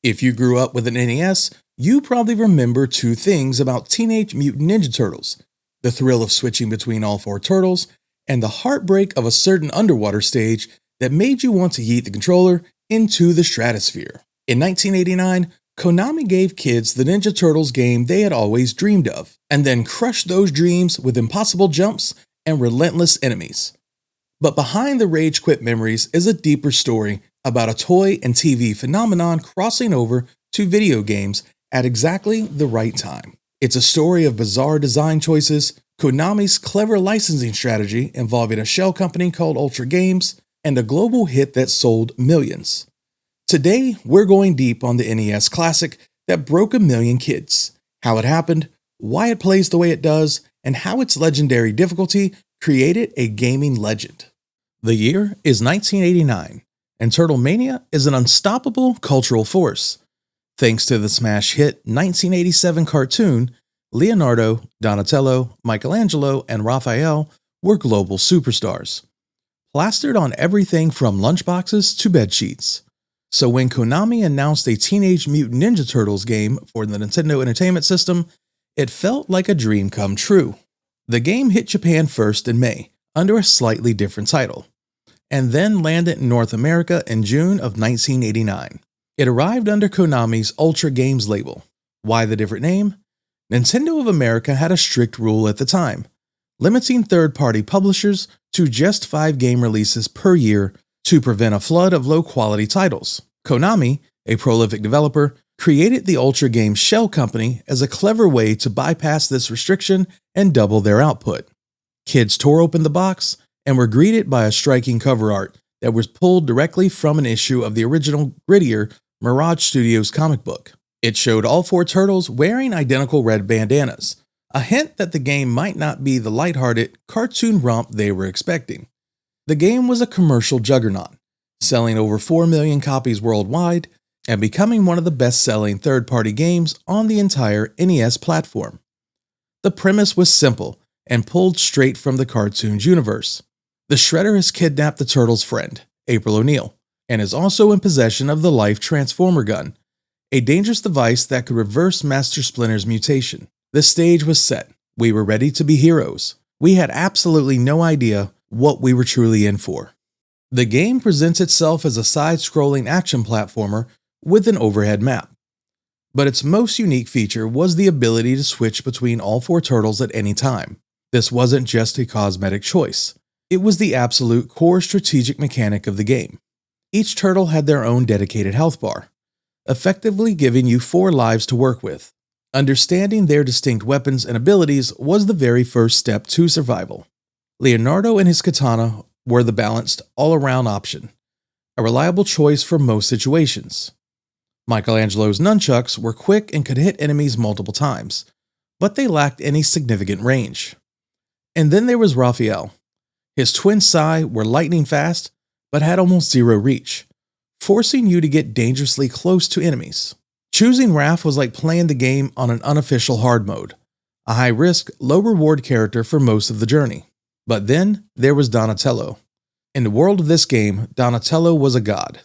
If you grew up with an NES, you probably remember two things about Teenage Mutant Ninja Turtles: the thrill of switching between all four turtles, and the heartbreak of a certain underwater stage that made you want to yeet the controller into the stratosphere. In 1989, Konami gave kids the Ninja Turtles game they had always dreamed of, and then crushed those dreams with impossible jumps and relentless enemies. But behind the rage quit memories is a deeper story about a toy and TV phenomenon crossing over to video games at exactly the right time. It's a story of bizarre design choices, Konami's clever licensing strategy involving a shell company called Ultra Games, and a global hit that sold millions. Today, we're going deep on the NES classic that broke a million kids, how it happened, why it plays the way it does, and how its legendary difficulty created a gaming legend. The year is 1989, and Turtlemania is an unstoppable cultural force. Thanks to the smash hit 1987 cartoon, Leonardo, Donatello, Michelangelo, and Raphael were global superstars, plastered on everything from lunchboxes to bedsheets. So when Konami announced a Teenage Mutant Ninja Turtles game for the Nintendo Entertainment System, it felt like a dream come true. The game hit Japan first in May, under a slightly different title, and then landed in North America in June of 1989. It arrived under Konami's Ultra Games label. Why the different name? Nintendo of America had a strict rule at the time, limiting third-party publishers to just 5 game releases per year to prevent a flood of low-quality titles. Konami, a prolific developer, created the Ultra Games shell company as a clever way to bypass this restriction and double their output. Kids tore open the box and were greeted by a striking cover art that was pulled directly from an issue of the original grittier Mirage Studios comic book. It showed all 4 turtles wearing identical red bandanas, a hint that the game might not be the lighthearted cartoon romp they were expecting. The game was a commercial juggernaut, selling over 4 million copies worldwide and becoming one of the best-selling third-party games on the entire NES platform. The premise was simple and pulled straight from the cartoon's universe. The Shredder has kidnapped the Turtles' friend, April O'Neil, and is also in possession of the Life Transformer gun, a dangerous device that could reverse Master Splinter's mutation. The stage was set. We were ready to be heroes. We had absolutely no idea what we were truly in for. The game presents itself as a side-scrolling action platformer with an overhead map. But its most unique feature was the ability to switch between all 4 turtles at any time. This wasn't just a cosmetic choice. It was the absolute core strategic mechanic of the game. Each turtle had their own dedicated health bar, effectively giving you 4 lives to work with. Understanding their distinct weapons and abilities was the very first step to survival. Leonardo and his katana were the balanced, all-around option, a reliable choice for most situations. Michelangelo's nunchucks were quick and could hit enemies multiple times, but they lacked any significant range. And then there was Raphael. His twin Sai were lightning fast, but had almost zero reach, forcing you to get dangerously close to enemies. Choosing Raph was like playing the game on an unofficial hard mode, a high-risk, low-reward character for most of the journey. But then there was Donatello. In the world of this game, Donatello was a god.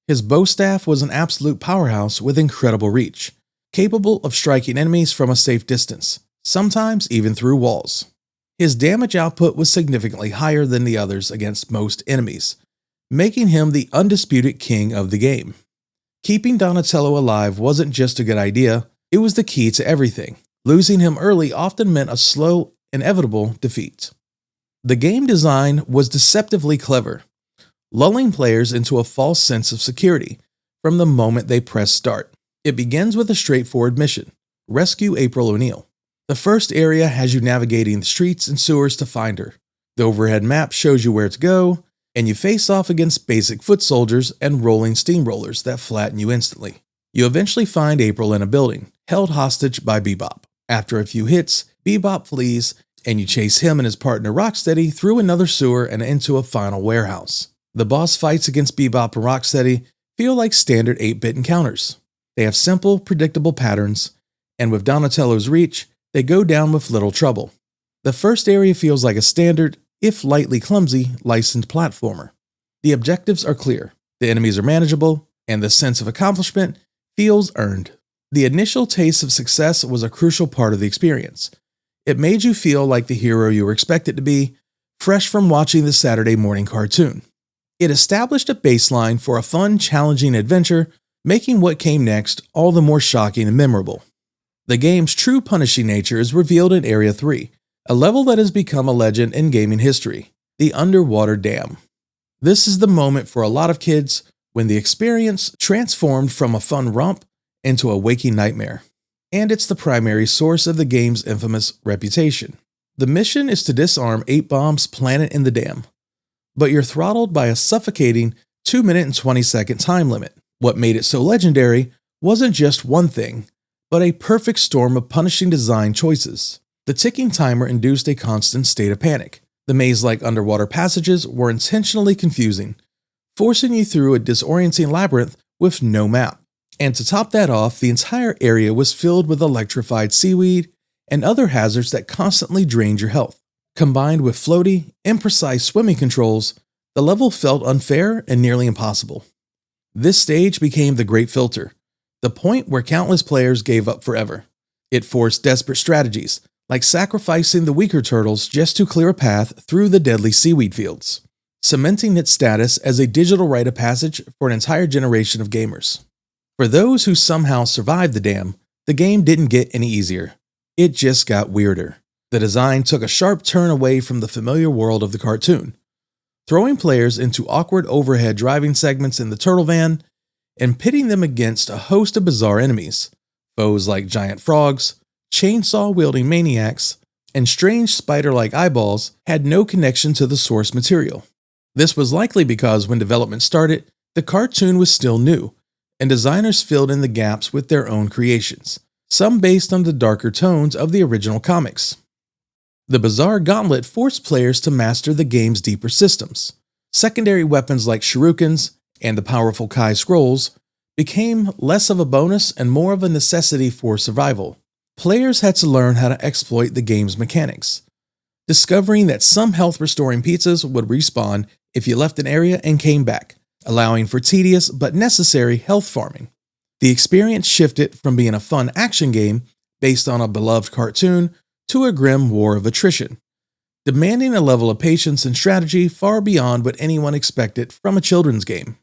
His bow staff was an absolute powerhouse with incredible reach, capable of striking enemies from a safe distance, sometimes even through walls. His damage output was significantly higher than the others against most enemies, making him the undisputed king of the game. Keeping Donatello alive wasn't just a good idea, it was the key to everything. Losing him early often meant a slow, inevitable defeat. The game design was deceptively clever, lulling players into a false sense of security from the moment they press start. It begins with a straightforward mission: rescue April O'Neil. The first area has you navigating the streets and sewers to find her. The overhead map shows you where to go, and you face off against basic foot soldiers and rolling steamrollers that flatten you instantly. You eventually find April in a building, held hostage by Bebop. After a few hits, Bebop flees, and you chase him and his partner Rocksteady through another sewer and into a final warehouse. The boss fights against Bebop and Rocksteady feel like standard 8-bit encounters. They have simple, predictable patterns, and with Donatello's reach, they go down with little trouble. The first area feels like a standard, if lightly clumsy, licensed platformer. The objectives are clear, the enemies are manageable, and the sense of accomplishment Feels earned. The initial taste of success was a crucial part of the experience. It made you feel like the hero you were expected to be, fresh from watching the Saturday morning cartoon. It established a baseline for a fun, challenging adventure, making what came next all the more shocking and memorable. The game's true punishing nature is revealed in Area 3, a level that has become a legend in gaming history, the underwater dam. This is the moment for a lot of kids when the experience transformed from a fun romp into a waking nightmare. And it's the primary source of the game's infamous reputation. The mission is to disarm 8 bombs planted in the dam, but you're throttled by a suffocating 2-minute and 20-second time limit. What made it so legendary wasn't just one thing, but a perfect storm of punishing design choices. The ticking timer induced a constant state of panic. The maze-like underwater passages were intentionally confusing, forcing you through a disorienting labyrinth with no map. And to top that off, the entire area was filled with electrified seaweed and other hazards that constantly drained your health. Combined with floaty, imprecise swimming controls, the level felt unfair and nearly impossible. This stage became the Great Filter, the point where countless players gave up forever. It forced desperate strategies, like sacrificing the weaker turtles just to clear a path through the deadly seaweed fields, cementing its status as a digital rite of passage for an entire generation of gamers. For those who somehow survived the dam, the game didn't get any easier. It just got weirder. The design took a sharp turn away from the familiar world of the cartoon, throwing players into awkward overhead driving segments in the turtle van and pitting them against a host of bizarre enemies. Foes like giant frogs, chainsaw-wielding maniacs, and strange spider-like eyeballs had no connection to the source material. This was likely because when development started, the cartoon was still new, and designers filled in the gaps with their own creations, some based on the darker tones of the original comics. The bizarre gauntlet forced players to master the game's deeper systems. Secondary weapons like shurikens and the powerful Kai scrolls became less of a bonus and more of a necessity for survival. Players had to learn how to exploit the game's mechanics, discovering that some health-restoring pizzas would respawn if you left an area and came back, allowing for tedious but necessary health farming. The experience shifted from being a fun action game based on a beloved cartoon to a grim war of attrition, demanding a level of patience and strategy far beyond what anyone expected from a children's game.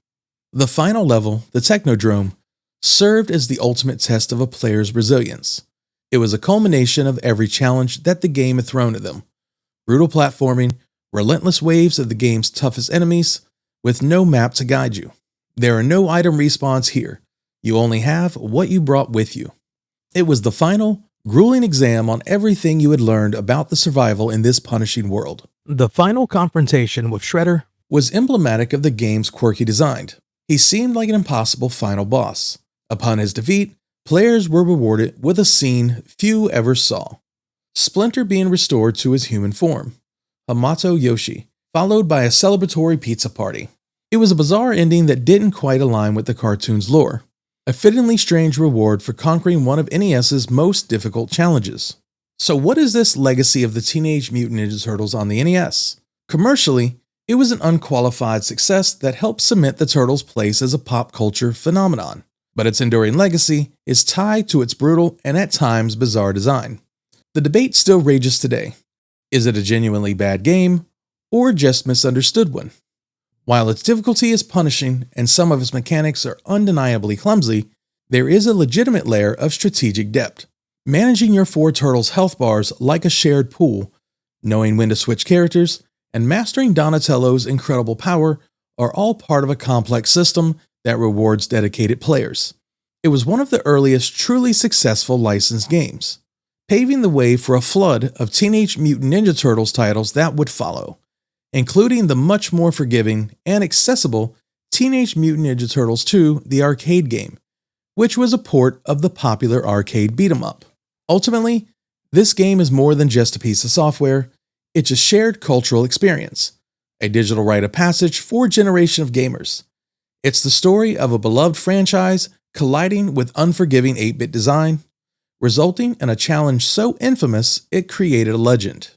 The final level, the Technodrome, served as the ultimate test of a player's resilience. It was a culmination of every challenge that the game had thrown at them. Brutal platforming, relentless waves of the game's toughest enemies, with no map to guide you. There are no item respawns here. You only have what you brought with you. It was the final, grueling exam on everything you had learned about the survival in this punishing world. The final confrontation with Shredder was emblematic of the game's quirky design. He seemed like an impossible final boss. Upon his defeat, players were rewarded with a scene few ever saw. Splinter being restored to his human form, Hamato Yoshi, followed by a celebratory pizza party. It was a bizarre ending that didn't quite align with the cartoon's lore, a fittingly strange reward for conquering one of NES's most difficult challenges. So what is this legacy of the Teenage Mutant Ninja Turtles on the NES? Commercially, it was an unqualified success that helped cement the Turtles' place as a pop culture phenomenon, but its enduring legacy is tied to its brutal and at times bizarre design. The debate still rages today. Is it a genuinely bad game, or just misunderstood one? While its difficulty is punishing and some of its mechanics are undeniably clumsy, there is a legitimate layer of strategic depth. Managing your 4 turtles' health bars like a shared pool, knowing when to switch characters, and mastering Donatello's incredible power are all part of a complex system that rewards dedicated players. It was one of the earliest truly successful licensed games, paving the way for a flood of Teenage Mutant Ninja Turtles titles that would follow, including the much more forgiving and accessible Teenage Mutant Ninja Turtles 2, the arcade game, which was a port of the popular arcade beat-em-up. Ultimately, this game is more than just a piece of software. It's a shared cultural experience, a digital rite of passage for a generation of gamers. It's the story of a beloved franchise colliding with unforgiving 8-bit design, resulting in a challenge so infamous it created a legend.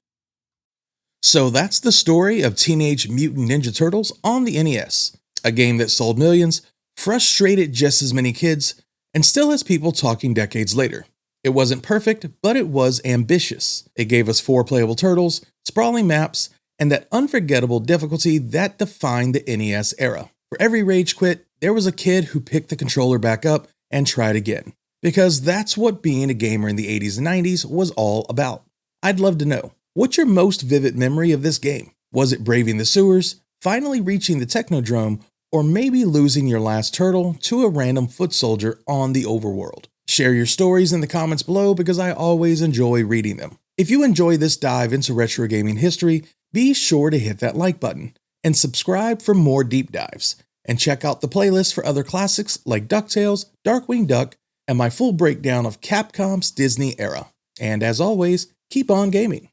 So that's the story of Teenage Mutant Ninja Turtles on the NES, a game that sold millions, frustrated just as many kids, and still has people talking decades later. It wasn't perfect, but it was ambitious. It gave us 4 playable turtles, sprawling maps, and that unforgettable difficulty that defined the NES era. For every rage quit, there was a kid who picked the controller back up and tried again. Because that's what being a gamer in the 80s and 90s was all about. I'd love to know, what's your most vivid memory of this game? Was it braving the sewers, finally reaching the Technodrome, or maybe losing your last turtle to a random foot soldier on the overworld? Share your stories in the comments below because I always enjoy reading them. If you enjoy this dive into retro gaming history, be sure to hit that like button and subscribe for more deep dives. And check out the playlist for other classics like DuckTales, Darkwing Duck, and my full breakdown of Capcom's Disney era. And as always, keep on gaming.